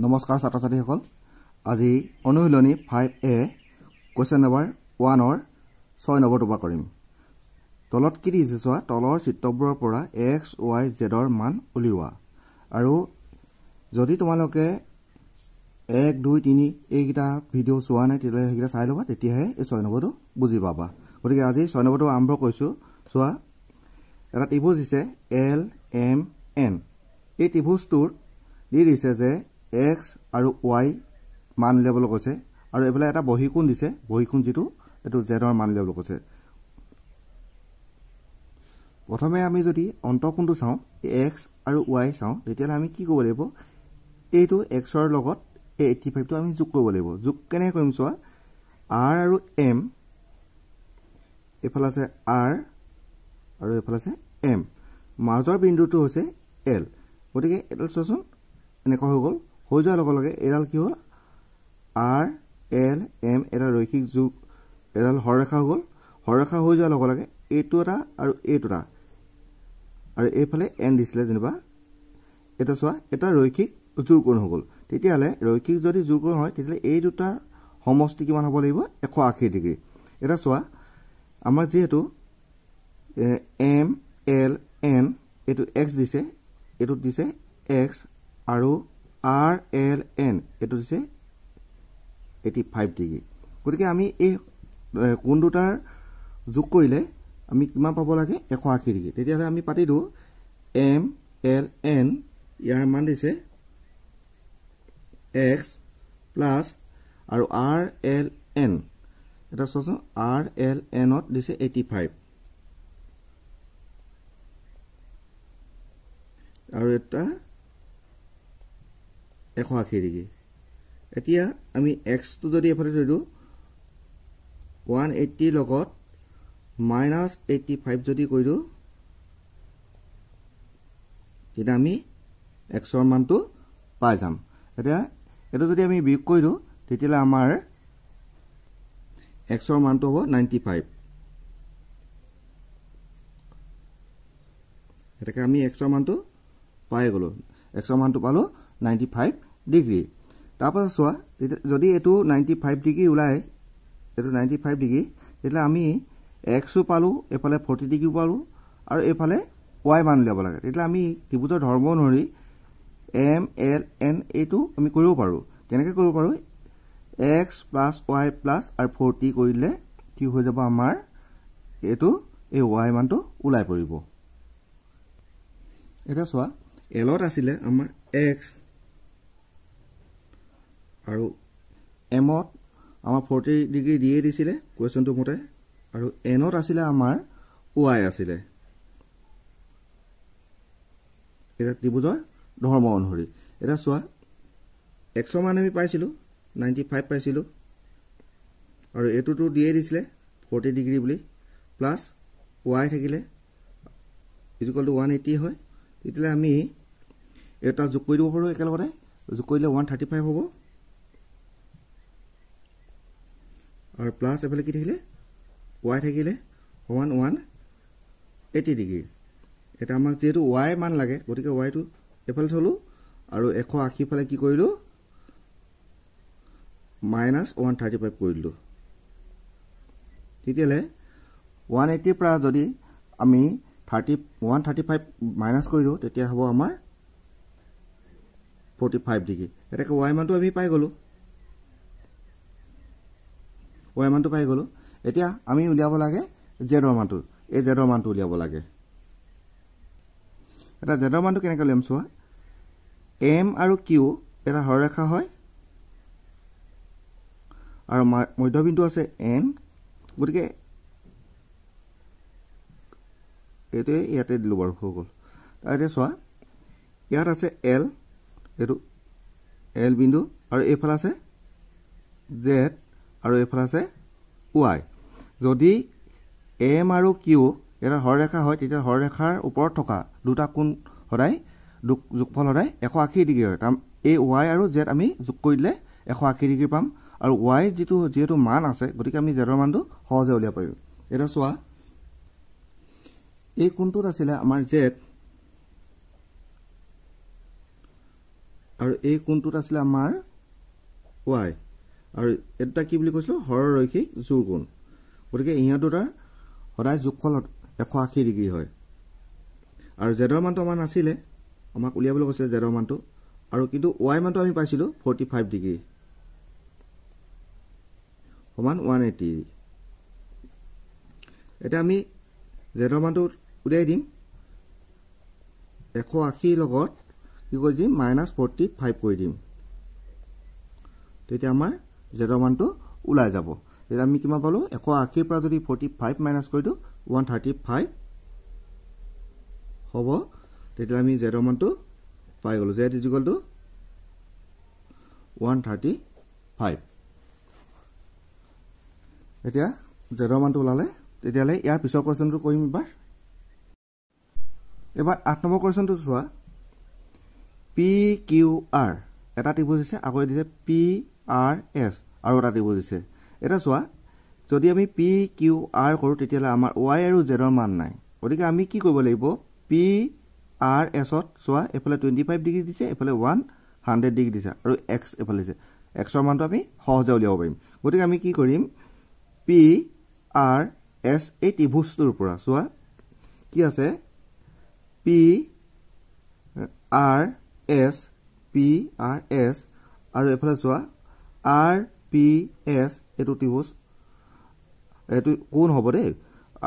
নমস্কাৰ ছাত্ৰ ছাত্ৰীসকল আজি অনুশীলনী 5A কোৱেশ্চন নম্বৰ 1 ৰ 6 নম্বৰটো পা কৰিম তলত কি দিছে চোৱা তলৰ চিত্ৰবোৰৰ পৰা x y z ৰ মান উলিওৱা আৰু যদি তোমালোকে 1 2 3 এইটা ভিডিও চোৱা নাই তেলে হেগিটা চাই লবা তেতিয়াহে এই 6 নম্বৰটো বুজি পাবা গতিকে আজি 6 নম্বৰটো আৰম্ভ কৰিছো চোৱা এটা ত্ৰিভুজ দিছে L M N এই ত্ৰিভুজটোৰ দি দিছে যে x আৰু y মান লেভেল কৈছে আৰু এফালে এটা বহিকোণ দিছে বহিকোণ যেটো এটো z ৰ মান লেভেল কৈছে প্ৰথমে আমি যদি অন্তঃকোণটো চাও x আৰু y চাও তেতিয়ালে আমি কি কৰিব লাগিব এইটো x ৰ লগত এই 85 টো আমি যোগ কৰিব লাগিব যোগ কেনে কৰিম চোৱা r আৰু m এফালে আছে r আৰু এফালে আছে m মাজৰ বিন্দুটো হৈছে l গতিকে এডাল চোৱাচোন এনেকৈ হৈ যোৱাৰ লগে লগে এডাল কি হ'ল r l m এটা ৰৈখিক যোগ এডাল হৰৰেখা হ'ল হৰৰেখা হৈ যোৱাৰ লগে লগে এইটো এটা আৰু এইটোটা আৰু এইফালে n দিছিলে যেনিবা এটা চোৱা এটা ৰৈখিক যোগকোণ হ'ল তেতিয়ালে ৰৈখিক যদি যোগকোণ হয় তেতিয়ালে এই দুটাৰ সমষ্টি কিমান হ'ব লাগিব 180 ডিগ্ৰী এটা চোৱা আমাৰ যেহেতু m l n এটো x দিছে এটো দিছে x আৰু r l n এটো দিছে 85 ডিগ্ৰী গতিকে আমি এই কোণ দুটাৰ যোগ কৰিলে আমি কিমান পাব লাগে 180 ডিগ্ৰী তেতিয়ালে আমি পাতিলো m l n ইয়াৰ মান দিছে x প্লাস আৰু r l n এটা চোৱাচোন r l n ত দিছে 85 আৰু এটা 180 ডিগ্ৰী এতিয়া আমি x টো যদি এফালে থৈ দিও 180 লগত -85 যদি কৰি দিও তেতিয়া আমি x ৰ মানটো পাই যাম এতিয়া এটো যদি আমি বিয়োগ কৰি দিও তেতিয়ালে আমাৰ x ৰ মানটো হ'ব 95 এটাকে আমি x ৰ মানটো পাই গলো x ৰ মানটো পালো 95 ডিগ্ৰী তাৰপৰ সোয়া যদি এটো 95 ডিগ্ৰী উলাই এটো 95 ডিগ্ৰী তেলে আমি x ও পালো এফালে 40 ডিগ্ৰী পালো আৰু এফালে y মান লব লাগে তেলে আমি ত্ৰিভুজৰ ধৰ্ম অনুসৰি m l n এটো আমি কৰিব পাৰো কেনেকৈ কৰিব পাৰো x + y + আৰু 40 কৰিলে কি হৈ যাব আমাৰ এটো এই y মানটো উলাই পৰিব এটা সোয়া l ত আছিল আমাৰ x আৰু m ত আমাৰ 40 ডিগ্ৰী দিয়ে দিছিলে কোৱেশ্চনটো মতে আৰু n ত আছিল আমাৰ y আছিল এটা ত্ৰিভুজৰ ধৰ্ম অনুসৰি এটা সোয়া x মান আমি পাইছিলো 95 পাইছিলো আৰু এটোটো দিয়ে দিছিলে 40 ডিগ্ৰী বুলি প্লাস y থাকিলে ইকুয়াল টু 180 হয় তেতিয়ালে আমি এটা যোগ কৰি দিব পাৰো একেলগতে যোগ কৰিলে 135 হ'ব और प्लस एफाले কি থাকিলে y থাকিলে 180 ডিগ্ৰী এটা আমাক যেটো y মান লাগে গতিকে y টো এফালে থলো আৰু 180 ফালে কি কৰিলো -135 কৰিলো তেতিয়ালে 180 পৰা যদি আমি 135 মাইনাস কৰিলো তেতিয়া হ'ব আমাৰ 45 ডিগ্ৰী এটাকে y মানটো আমি পাই গলো y মানটো পাই গলো এতিয়া আমি উলিয়াব লাগে z ৰ মানটো এই z ৰ মানটো উলিয়াব লাগে এটা z ৰ মানটো কেনেকৈ লম চোৱা m আৰু q এটা হৰৰেখা হয় আৰু মধ্যবিন্দু আছে n গতিকে এতে ইয়াতে দিলো বাৰু হৈ গল তাতে চোৱা ইয়াত আছে l এটো l বিন্দু আৰু এফালে আছে z আৰু এফালে আছে y যদি m আৰু q এটা হৰৰেখা হয় তেতিয়া হৰৰেখাৰ ওপৰত থকা দুটা কোণ হৰাই যোগফল হৰাই 180 ডিগ্ৰী হয় তাম এই y আৰু z আমি যোগ কৰিলে 180 ডিগ্ৰী পাম আৰু y যেটো মান আছে গতিকে আমি z ৰ মানটো সহজে উলিয়াব পাৰিম এটা চোৱা এই কোণটোত আছিল আমাৰ z আৰু এই কোণটোত আছিল আমাৰ y আৰু এটা কি বুলি কৈছো সৰলৰৈখিক জোৰ কোণ গতিকে ইহা দুটাৰ সদায় যোগফল 180 ডিগ্ৰী হয় আৰু z ৰ মানটো আমাৰ নাছিলে আমাক উলিয়াবলৈ কৈছে z ৰ মানটো আৰু কিন্তু y মানটো আমি পাইছিলো 45 ডিগ্ৰী সমান 180 এটা আমি z ৰ মানটো উলিয়াই দিম 180 লগত কি কৰি দিম -45 কৰি দিম তেতিয়া আমাৰ z ৰ মানটো ওলাই যাব তেতিয়া আমি কিমান পালো 180 পৰা যদি 45 মাইনাস কৰি দিও 135 হ'ব তেতিয়া আমি z ৰ মানটো পাই গলো z = 135 এতিয়া z ৰ মানটো ওলালে তেতিয়ালে ইয়াৰ পিছৰ কোৱেশ্চনটো কৰিম এবাৰ 8 নম্বৰ কোৱেশ্চনটো চোৱা PQR এটা ত্ৰিভুজ দিছে আকৌ দিছে PRS আৰু এটা ত্ৰিভুজ দিছে এটা চোৱা যদি আমি PQR কৰো তেতিয়ালে আমাৰ y আৰু z ৰ মান নাই গতিকে আমি কি কৰিব লাগিব PRS ত চোৱা এফালে 25 ডিগ্ৰী দিছে এফালে 100 ডিগ্ৰী দিছে আৰু x এফালে দিছে x ৰ মানটো আমি সহজে উলিয়াব পাৰিম গতিকে আমি কি কৰিম PRS এই ত্ৰিভুজটোৰ পৰা চোৱা কি আছে PRS আৰু এফালে চোৱা RPS এটো ত্ৰিভুজ এটো কোণ হ'ব দে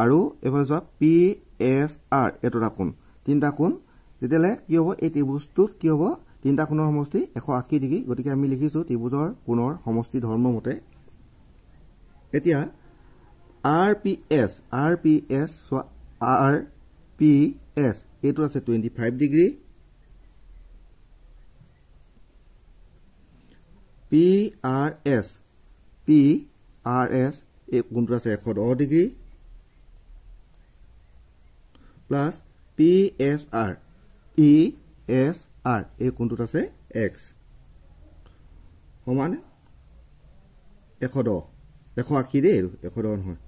আৰু এফালে চোৱা PSR এটোটা কোণ তিনটা কোণ তেতিয়ালে কি হ'ব এই ত্ৰিভুজটোত কি হ'ব তিনটা কোণৰ সমষ্টি 180 ডিগ্ৰী গতিকে আমি লিখিছো ত্ৰিভুজৰ কোণৰ সমষ্টি ধৰ্ম মতে এতিয়া RPS চোৱা RPS এটো আছে 25 ডিগ্ৰী PRS এই কোণটো আছে 110 ডিগ্ৰী প্লাস PSR এই কোণটো আছে x সমান 110 180 দে 110 নহয়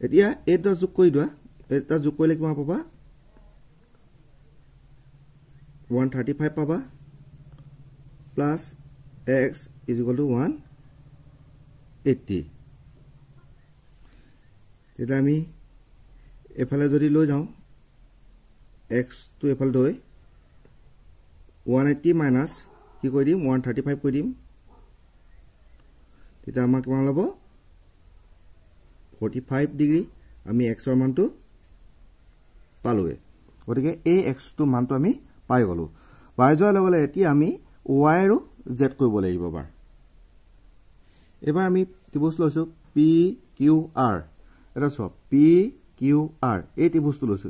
এতিয়া এটা যোগ কৰি দিয়া এটা যোগ কৰিলে কিমান পাবা 135 পাবা প্লাস x = 180 এটা আমি এফালে যদি লৈ যাও x টো এফালে লৈ 180 মাইনাস কি কৰি দিম 135 কৰি দিম তেতিয়া আমাক কিমান হ'ব 45 ডিগ্ৰী আমি x ৰ মানটো পালোৱে গতিকে এই x টো মানটো আমি পাই গলো পাই যোৱাৰ লগে লগে এতিয়া আমি y আৰু z কৰিব লাগিব বাৰ এবাৰ আমি ত্ৰিভুজ লৈছো PQR এটা চোৱা PQR এই ত্ৰিভুজটো লৈছো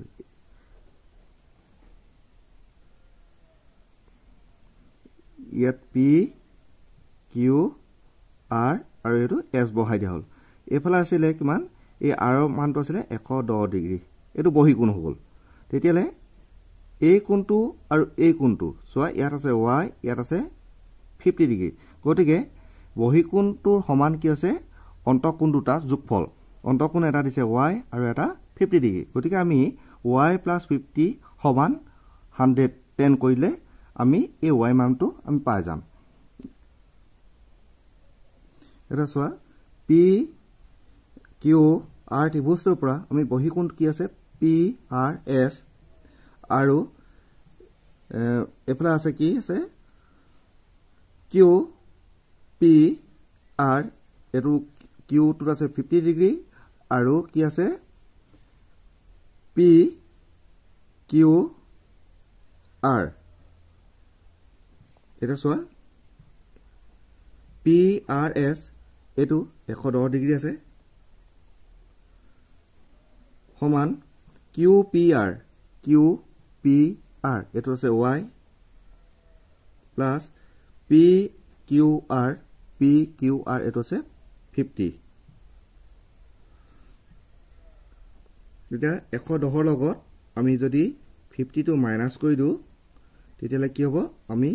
ইয়াত PQR আৰু এটো s বহাই দিয়া হল এফালে আছিল কিমান এই r ৰ মানটো আছিল 110 ডিগ্ৰী এটো বহি কোণ হ'ল তেতিয়ালে এই কোণটো আৰু এই কোণটো চোৱা ইয়াত আছে y ইয়াত আছে 50 ডিগ্ৰী গতিকে বহি কোণটোৰ সমান কি আছে অন্তঃকোণ দুটা যোগফল অন্তঃকোণ এটা দিছে y আৰু এটা 50 ডিগ্ৰী গতিকে আমি y + 50 সমান 110 কৰিলে আমি এই y মানটো আমি পাই যাম এটা চোৱা PQR ত্ৰিভুজটোৰ পৰা আমি বহি কোণ কি আছে PRS আৰু এফালে আছে কি আছে QPR এটো Q টো আছে 50 ডিগ্ৰী আৰু কি আছে PQR এটা চোৱা PRS এটো 110 ডিগ্ৰী আছে সমান QPR এটো আছে y প্লাস PQR এটো আছে 50 এতিয়া 110 লগত আমি যদি 50 টো মাইনাস কৰি দিও তেতিয়ালে কি হ'ব আমি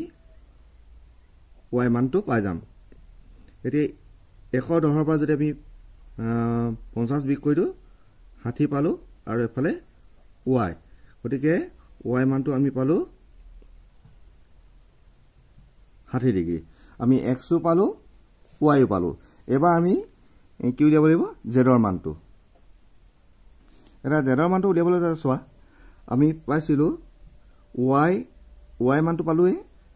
y মানটো পাই যাম এতিয়া 110 পৰা যদি আমি 50 বিক কৰি দিও 60 পালো আৰু এফালে y গতিকে y মানটো আমি পালো 60 ডিগ্ৰী আমি x পালো y পালো এবাৰ আমি কি উলিয়াব লাগিব z ৰ মানটো এটা z ৰ মানটো উলিয়াবলৈ চোৱা আমি পাইছিলো y মানটো পালোৱে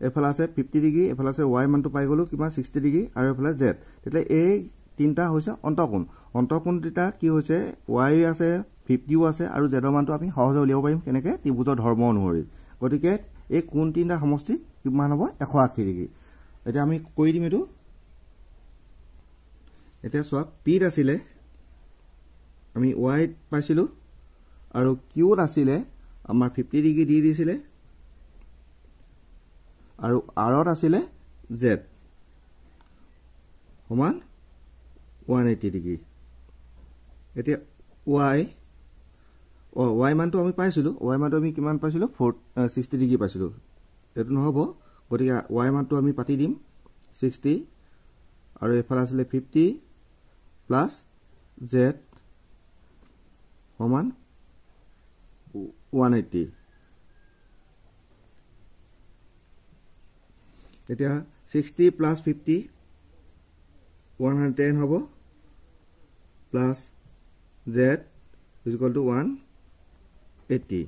এফালে আছে 50 ডিগ্ৰী এফালে আছে y মানটো পাই গলো কিমান 60 ডিগ্ৰী আৰু এফালে z তেতিয়া এই তিনটা হৈছে অন্তঃকোণ দুটা কি হৈছে y আছে 50 আছে আৰু z ৰ মানটো আমি সহজে উলিয়াব পাৰিম কেনেকে ত্ৰিভুজৰ ধৰ্ম অনুসৰি গতিকে এই কোণ তিনটা সমষ্টি কিমান হ'ব 180 ডিগ্ৰী এটা আমি কৈ দিম এটো এটা চোৱা p আছিলে আমি y পাইছিলো আৰু q আছিলে আমাৰ 50 ডিগ্ৰী দি দিছিলে আৰু r আছিলে z সমান 180 ডিগ্ৰী এতিয়া y মানটো আমি পাইছিলো y মানটো আমি কিমান পাইছিলো 60 ডিগ্ৰী পাইছিলো এটো নহব গতিকে y মানটো আমি পাতি দিম 60 আৰু এফালে আছিলে 50 প্লাস z সমান 180 এতিয়া 60 প্লাস 50 110 হ'ব plus z is equal to 180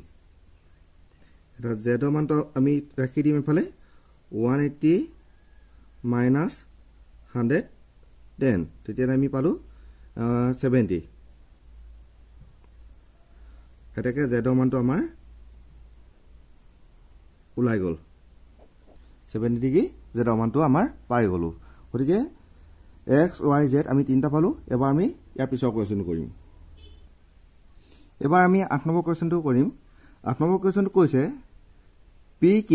এটা z ৰ মানটো আমি ৰাখি দিম এফালে 180 minus 110 তেতিয়া আমি পালো 70 এটাকে z ৰ মানটো আমাৰ উলাই গল 70 ডিগ্ৰী z ৰ মানটো আমাৰ পাই গলো গতিকে x y z আমি তিনটা পালো এবাৰ আমি ইয়াৰ পিছৰ কোৱেশ্চন কৰিম এবাৰ আমি 8 নম্বৰ কোৱেশ্চনটো কৰিম 8 নম্বৰ কোৱেশ্চনটো কৈছে pq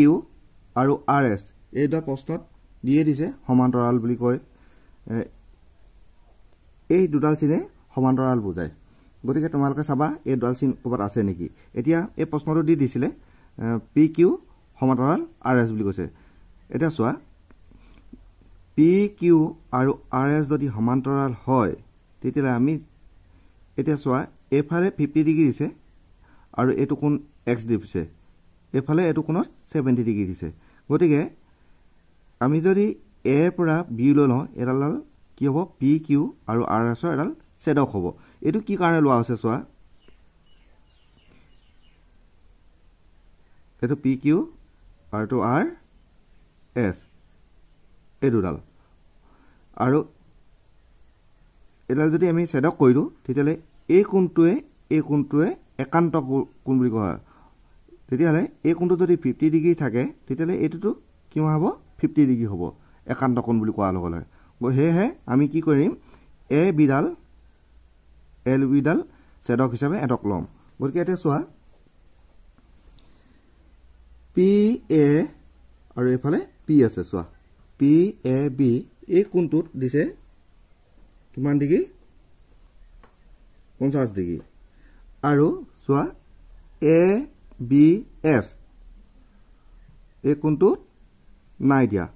আৰু rs এই দুটা প্ৰশ্নত দিয়ে দিছে সমান্তৰাল বুলি কয় এই দুডাল চিনে সমান্তৰাল বুজায় গতিকে তোমালোকে চাবা এই দুডাল চিন ক'বাত আছে নেকি এতিয়া এই প্ৰশ্নটো দি দিছিলে pq সমান্তৰাল rs বুলি কৈছে এটা চোৱা pq আৰু rs যদি সমান্তৰাল হয় তেতিয়া আমি এটা চোৱা এফালে 50 ডিগ্ৰী দিছে আৰু এটো কোণ x দিছে এফালে এটো কোণত 70 ডিগ্ৰী দিছে গতিকে আমি যদি a পৰা b লৈ লওঁ এডাল কি হ'ব pq আৰু rs ৰ এডাল ছেদক হ'ব এটো কি কাৰণে লোৱা হৈছে চোৱা এটো pq আৰু to rs এই দুডাল আৰু এডাল যদি আমি ছেদক কৰিলো তেতিয়ালে এই কোণটোৱে একান্ত কোণ বুলি কোৱা হয় তেতিয়ালে এই কোণটো যদি 50 ডিগ্ৰী থাকে তেতিয়ালে এটোটো কিমান হ'ব 50 ডিগ্ৰী হ'ব একান্ত কোণ বুলি কোৱা লগে হেহে আমি কি কৰিম a b Dal l b ডাল ছেদক হিচাপে এটক লম গতিকে এটা চোৱা p a আৰু এফালে p আছে চোৱা p a b এই কোণটোত দিছে কিমান ডিগ্ৰী 50 ডিগ্ৰী আৰু চোৱা a b s এই কোণটোত নাই দিয়া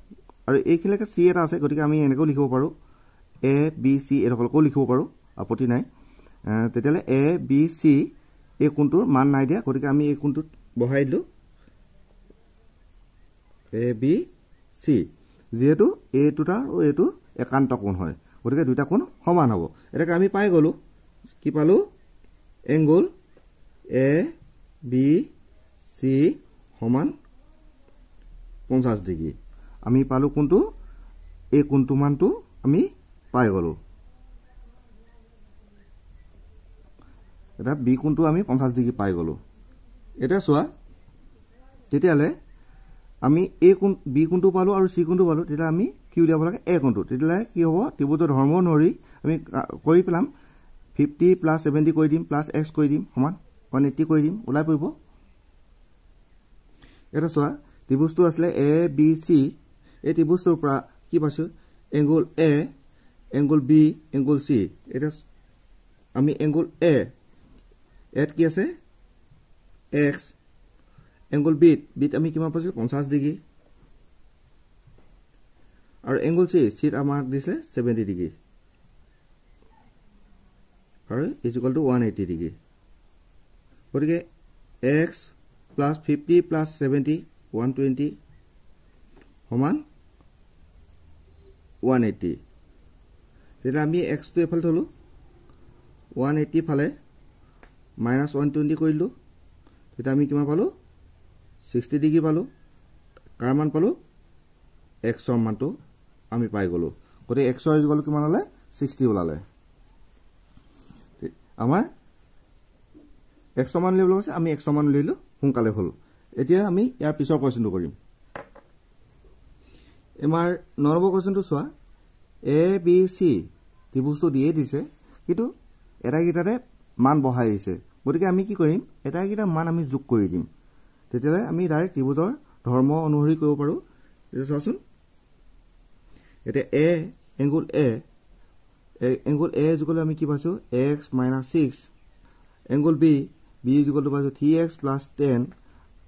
আৰু এইখিনিকে c এটা আছে গতিকে আমি এনেকৈ লিখিব পাৰো a b c এৰকলকো লিখিব পাৰো আপত্তি নাই তেতিয়ালে a b c এই কোণটোৰ মান নাই দিয়া গতিকে আমি এই কোণটোত বহাই দিলো a b c যেহেতু এইটোটা আৰু এইটো একান্ত কোণ হয় গতিকে দুটা কোণ সমান হ'ব এটাকে আমি পাই গলো কি পালো এংগল a b c সমান 50 ডিগ্ৰী আমি পালো কোনটো এই কোণটো মানটো আমি পাই গলো এটা বি কোণটো আমি 50 ডিগ্ৰী পাই গলো এটা চোৱা তেতিয়ালে আমি এ কোণ বি কোণটো পালো আৰু সি কোণটো পালো তেতিয়া আমি কি উলিয়াব লাগে এ কোণটো তেতিয়ালে কি হ'ব ত্ৰিভুজৰ ধৰ্ম অনুসৰি আমি কৰি পেলাম 50 প্লাস 70 কৰি দিম প্লাস x কৰি দিম সমান 180 কৰি দিম উলাই পৰিব এটা চোৱা ত্ৰিভুজটো আসলে a b c এই ত্ৰিভুজটোৰ পৰা কি পাইছো angle a angle b angle c এটা আমি এংগল a এত কি আছে x এংগল b আমি কিমান পাইছো 50 ডিগ্ৰী আৰু এংগল c আমাক দিছে 70 ডিগ্ৰী আৰু ইকুয়াল টু 180 ডিগ্ৰী গতিকে x plus 50 plus 70 120 সমান 180 তেতিয়া আমি x টো এফালে থলো 180 ফালে -120 কৰিলো তেতিয়া আমি কিমান পালো 60 ডিগ্ৰী পালো কাৰ মান পালো x ৰ মানটো আমি পাই গলো গতে x ৰ ইকুয়াল কিমান হলে 60 ওলালে আমাৰ x ৰ মান লেভেল আছে আমি x ৰ মান লইলো সোনকালে হল এতিয়া আমি ইয়াৰ পিছৰ কোৱেশ্চনটো কৰিম এমাৰ নৰব কোৱেশ্চনটো চোৱা a b c ত্ৰিভুজটো দিয়ে দিছে কিন্তু এটা গিটাৰে মান বহাই দিছে গতিকে আমি কি কৰিম এটা গিটা মান আমি যোগ কৰি দিম তেতিয়ালে আমি ডাইৰেক্ট ত্ৰিভুজৰ ধৰ্ম অনুসৰি কৰিব পাৰো এটা চাওচোন এটা a এংগল a জুগলে আমি কি পাইছো x - 6 এংগল b জুগলটো পাইছো 3x + 10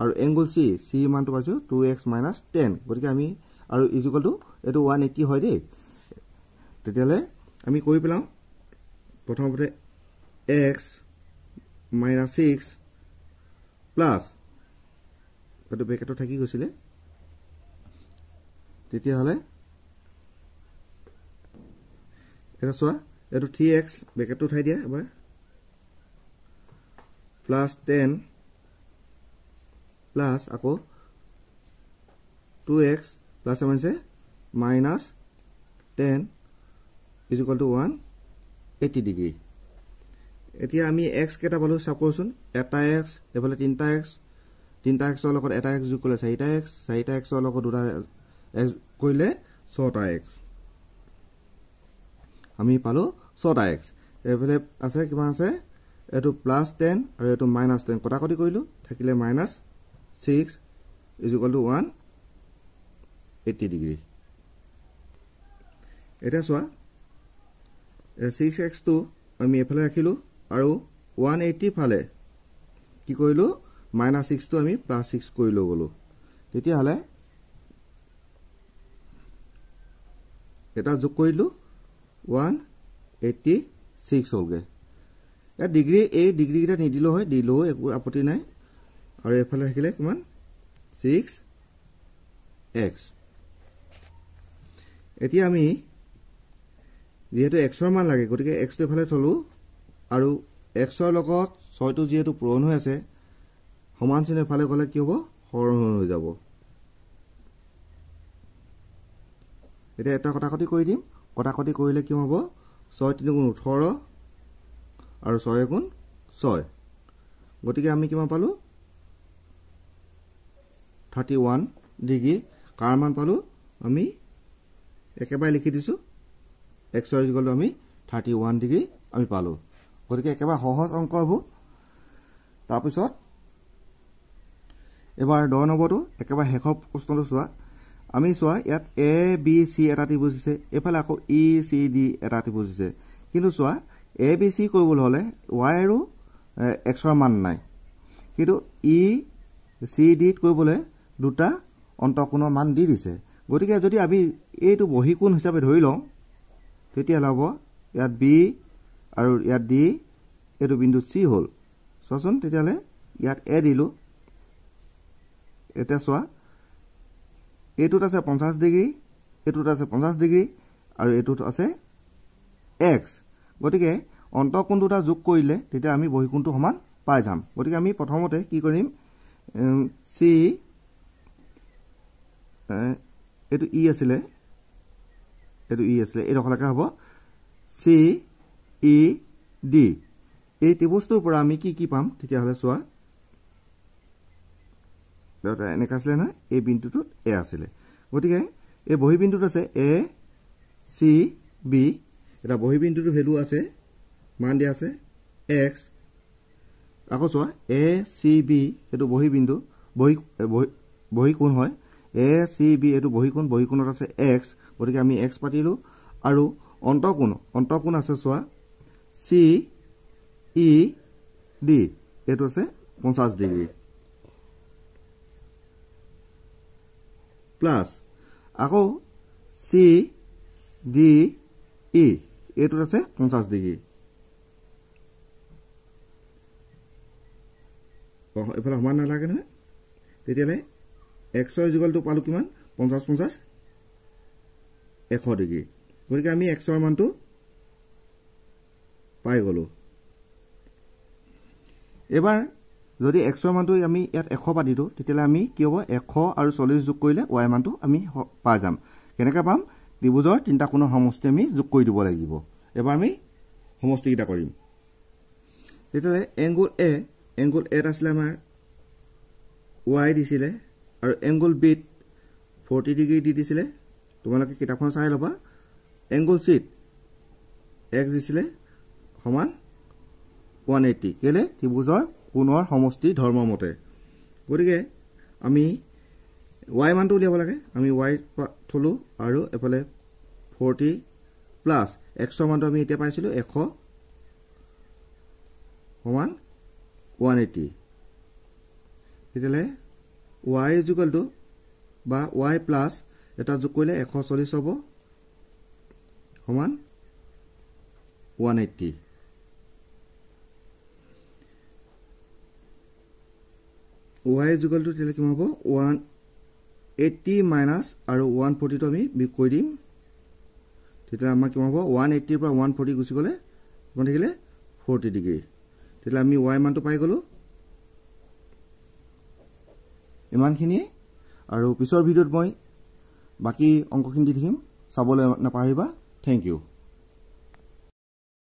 আৰু এংগল c মানটো পাইছো 2x - 10 গতিকে আমি আৰু ইজুগলটো এটো 180 হয় দেই তেতিয়ালে আমি কৰি পেলাও প্ৰথমতে x - 6 প্লাস এটো ব্ৰেকেটত থাকি গৈছিলে তেতিয়া হলে এটা চোৱা এটো 3x ব্ৰেকেটটো উঠাই দিয়া এবাৰ প্লাস 10 প্লাস আকৌ 2x প্লাস মানে minus 10 is equal to 180 degree এতিয়া আমি x কেটা পালো সাপোজন এটা x এফালে তিনটা x ৰ লগত এটা x যোগ কৰিলে 4টা x ৰ লগত দুটা x কৰিলে 6টা x আমি পালো 6টা x এফালে আছে কিমান আছে এটো প্লাস 10 আৰু এটো মাইনাস 10 কটাকটি কৰিলো থাকিলে minus 6 is equal to 180 degree এটা চোৱা 6x টো আমি এফালে ৰাখিলো আৰু 180 ফালে কি কৰিলো -6 টো আমি +6 কৰিলো গলো তেতিয়া হলে এটা যোগ কৰিলো 186 হলগে এ ডিগ্ৰী এই ডিগ্ৰী কিটা নিদিলো হয় দিলো একো আপত্তি নাই আৰু এফালে ৰাখিলে কিমান 6x এতিয়া আমি যেহেতু x ৰ মান লাগে গতিকে x টো এফালে থলো আৰু x ৰ লগত 6 টো যেহেতু পূৰণ হৈ আছে সমান চিহ্ন এফালে গলে কি হ'ব হৰণ হৈ যাব এটা এটা কটাকটি কৰি দিম কটাকটি কৰিলে কি হ'ব 6 3 গুণ 18 আৰু 6 গুণ 6 গতিকে আমি কিমান পালো 31 ডিগ্ৰী কাৰ মান পালো আমি একেবাৰে লিখি দিছো x ৰ ইকুয়াল আমি 31 ডিগ্ৰী আমি পালো গতিকে একেবাৰে সহজ অংক হ'ব তাৰ পিছত এবাৰ 10 নম্বৰটো একেবাৰে শেষৰ প্ৰশ্নটো চোৱা আমি চোৱা ইয়াত a b c এটা ত্ৰিভুজ আছে এফালে আকৌ e c d এটা ত্ৰিভুজ আছে কিন্তু চোৱা a b c কৰিবলৈ হলে y আৰু x ৰ মান নাই কিন্তু e c d কৰিবলৈ দুটা অন্তঃকোণৰ মান দি দিছে গতিকে যদি আমি এইটো বহিকোণ হিচাপে ধৰি লওঁ তেতিয়া হ'ব ইয়াত b আৰু ইয়াত d এটো বিন্দু c হল চোৱাচোন তেতিয়ালে ইয়াত a দিলো এটা চোৱা এটোত আছে 50 ডিগ্ৰী এটোত আছে 50 ডিগ্ৰী আৰু এটোত আছে x গতিকে অন্তঃকোণ দুটা যোগ কৰিলে তেতিয়া আমি বহিকোণটো সমান পাই যাম গতিকে আমি প্ৰথমতে কি কৰিম c এটো e আছিলে এই ৰখলাকা হ'ব c e d এই ত্ৰিভুজটোৰ পৰা আমি কি পাম তেতিয়া হলে চোৱা এটা এনেকা আছিল না এই বিন্দুটোত a আছিলে গতিকে এই বহি বিন্দুত আছে a c b এটা বহি বিন্দুটোৰ ভ্যালু আছে মান দিয়া আছে x আকৌ চোৱা a c b এটো বহি বিন্দু বহি কোণ হয় a c b এটো বহি কোণত আছে x গতিকে আমি x পাতিলো আৰু অন্তঃকোণ আছে চোৱা c e d এটো আছে 50 ডিগ্ৰী প্লাস আকৌ c d e এটো আছে 50 ডিগ্ৰী এফালে সমান নালাগে নহয় তেতিয়ালে x ৰ ইকুয়ালটো পালো কিমান 50 50 100 ডিগ্ৰী গতিকে আমি x ৰ মানটো পাই গলো এবাৰ যদি x ৰ মানটো আমি ইয়াত 100 পাদিটো তেতিয়ালে আমি কি হ'ব 100 আৰু 40 যোগ কৰিলে y মানটো আমি পাই যাম কেনেকৈ পাম ত্ৰিভুজৰ তিনটা কোণৰ সমষ্টি আমি যোগ কৰি দিব লাগিব এবাৰ আমি সমষ্টি কিটা কৰিম তেতিয়ালে এংগল a আছিল আমাৰ y দিছিলে আৰু এংগল b 40 ডিগ্ৰী দি দিছিলে তোমালোকে কিতাপখন চাই লবা এংগল c x দিছিলে সমান 180 কেলে ত্ৰিভুজৰ কোণৰ সমষ্টি ধৰ্ম মতে গতিকে আমি y মানটো উলিয়াব লাগে আমি y থলো আৰু এফালে 40 প্লাস x ৰ মানটো আমি এতিয়া পাইছিলো 100 সমান 180 তেতিয়ালে y ইকুয়াল টু বা y প্লাস এটা যোগ কৰিলে 140 হ'ব সমান 180 y ইকুয়াল টু তেলে কিমান হ'ব 180 মাইনাস আৰু 140 টো আমি বিয়োগ কৰি দিম তেতিয়া আমাৰ কিমান হ'ব 180 ৰ পৰা 140 গুচি গলে কিমান থাকিলে 40 ডিগ্ৰী তেতিয়া আমি y মানটো পাই গলো ইমানখিনি আৰু পিছৰ ভিডিঅ'ত মই বাকি অংকখিনি দি থাকিম চাবলৈ নাপাহৰিবা থ্যাংক ইউ